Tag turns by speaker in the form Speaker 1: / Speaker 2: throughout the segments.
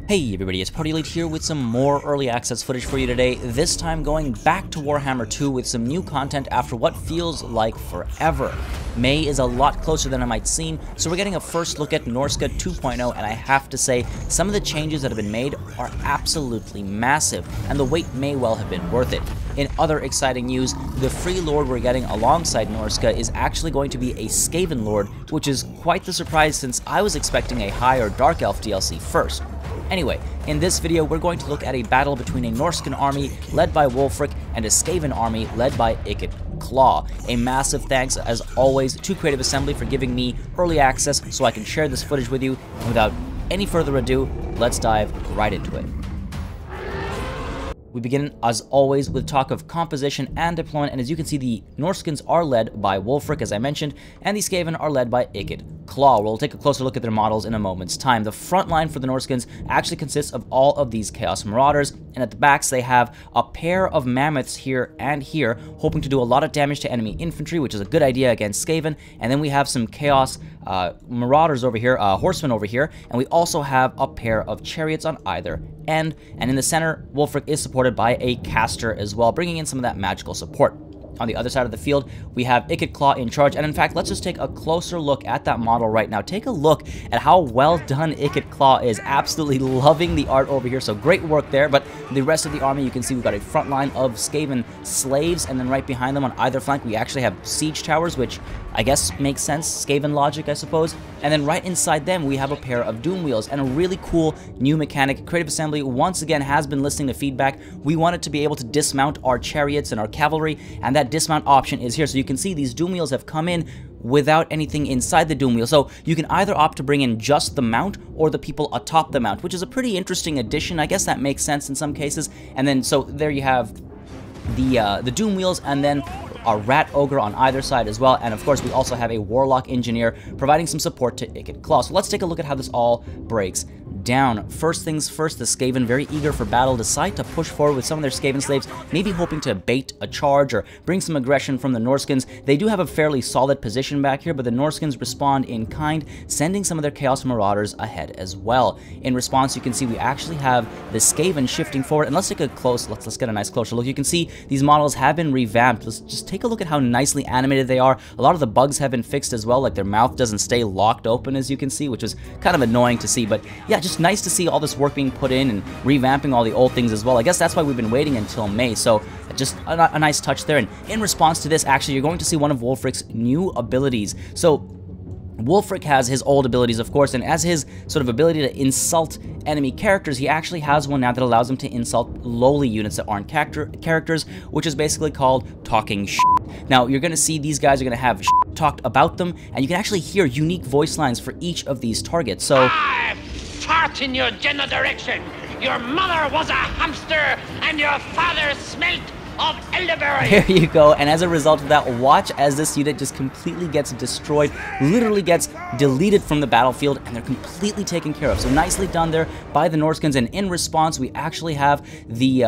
Speaker 1: Hey everybody, it's Party Elite here with some more early access footage for you today, this time going back to Warhammer 2 with some new content after what feels like forever. May is a lot closer than it might seem, so we're getting a first look at Norsca 2.0, and I have to say, some of the changes that have been made are absolutely massive, and the wait may well have been worth it. In other exciting news, the free lord we're getting alongside Norsca is actually going to be a Skaven lord, which is quite the surprise since I was expecting a High or Dark Elf DLC first. Anyway, in this video, we're going to look at a battle between a Norscan army led by Wulfrik and a Skaven army led by Ikit Claw. A massive thanks, as always, to Creative Assembly for giving me early access so I can share this footage with you. And without any further ado, let's dive right into it. We begin, as always, with talk of composition and deployment, and as you can see, the Norscans are led by Wulfrik, as I mentioned, and the Skaven are led by Ikit Claw. We'll take a closer look at their models in a moment's time. The front line for the Norscans actually consists of all of these Chaos Marauders, and at the backs they have a pair of Mammoths here and here, hoping to do a lot of damage to enemy infantry, which is a good idea against Skaven, and then we have some Chaos Marauders over here, Horsemen over here, and we also have a pair of Chariots on either end, and in the center, Wulfrik is supported by a Caster as well, bringing in some of that magical support. On the other side of the field, we have Ikit Claw in charge, and in fact, let's just take a closer look at that model right now. Take a look at how well done Ikit Claw is. Absolutely loving the art over here, so great work there. But the rest of the army, you can see we've got a front line of Skaven slaves, and then right behind them on either flank, we actually have siege towers, which I guess makes sense, Skaven logic, I suppose. And then right inside them, we have a pair of Doom Wheels, and a really cool new mechanic. Creative Assembly, once again, has been listening to feedback. We wanted to be able to dismount our chariots and our cavalry, and that dismount option is here. So you can see these Doom Wheels have come in without anything inside the Doom Wheel. So you can either opt to bring in just the mount or the people atop the mount, which is a pretty interesting addition. I guess that makes sense in some cases. And then, so there you have the Doom Wheels, and then a Rat Ogre on either side as well, and of course we also have a Warlock Engineer providing some support to Ikit Claw. So let's take a look at how this all breaks down. First things first, the Skaven, very eager for battle, decide to push forward with some of their Skaven slaves, maybe hoping to bait a charge or bring some aggression from the Norscans. They do have a fairly solid position back here, but the Norscans respond in kind, sending some of their Chaos Marauders ahead as well. In response, you can see we actually have the Skaven shifting forward, and let's take a close, let's get a nice closer look. You can see these models have been revamped. Let's just take a look at how nicely animated they are. A lot of the bugs have been fixed as well, like their mouth doesn't stay locked open, as you can see, which is kind of annoying to see, but yeah, just nice to see all this work being put in and revamping all the old things as well. I guess that's why we've been waiting until May, so just a nice touch there. And in response to this, actually, you're going to see one of Wulfrik's new abilities. So Wulfrik has his old abilities, of course, and as his sort of ability to insult enemy characters, he actually has one now that allows him to insult lowly units that aren't characters, which is basically called talking shit. Now, you're going to see these guys are going to have shit talked about them, and you can actually hear unique voice lines for each of these targets. So
Speaker 2: fart in your general direction. Your mother was a hamster, and your father smelt of elderberry.
Speaker 1: There you go, and as a result of that, watch as this unit just completely gets destroyed, literally gets deleted from the battlefield, and they're completely taken care of. So nicely done there by the Norscans, and in response, we actually have the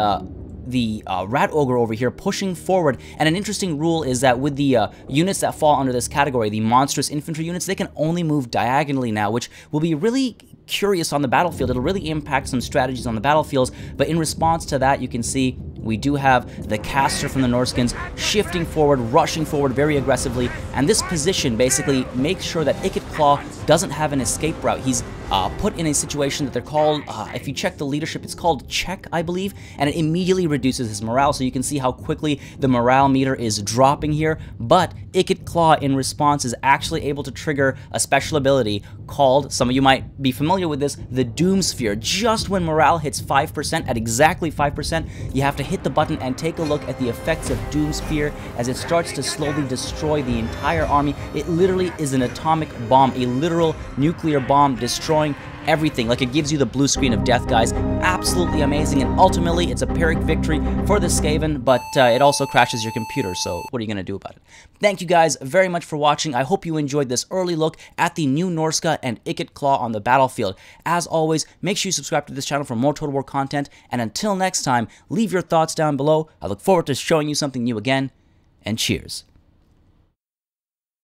Speaker 1: Rat Ogre over here pushing forward. And an interesting rule is that with the units that fall under this category, the monstrous infantry units, they can only move diagonally now, which will be really curious on the battlefield. It'll really impact some strategies on the battlefields, but in response to that, you can see we do have the Caster from the Norscans shifting forward, rushing forward very aggressively, and this position basically makes sure that Ikit Claw doesn't have an escape route. He's put in a situation that they're called, if you check the leadership, it's called check, I believe, and it immediately reduces his morale, so you can see how quickly the morale meter is dropping here. But Ikit Claw, in response, is actually able to trigger a special ability called, some of you might be familiar with this, the Doom Sphere. Just when morale hits 5%, at exactly 5%, you have to hit the button and take a look at the effects of Doom Sphere as it starts to slowly destroy the entire army. It literally is an atomic bomb, a literal nuclear bomb destroying everything. Like, it gives you the blue screen of death, guys. Absolutely amazing, and ultimately it's a Pyrrhic victory for the Skaven, but it also crashes your computer, so what are you going to do about it? Thank you guys very much for watching. I hope you enjoyed this early look at the new Norsca and Ikit Claw on the battlefield. As always, make sure you subscribe to this channel for more Total War content, and until next time, leave your thoughts down below. I look forward to showing you something new again, and cheers.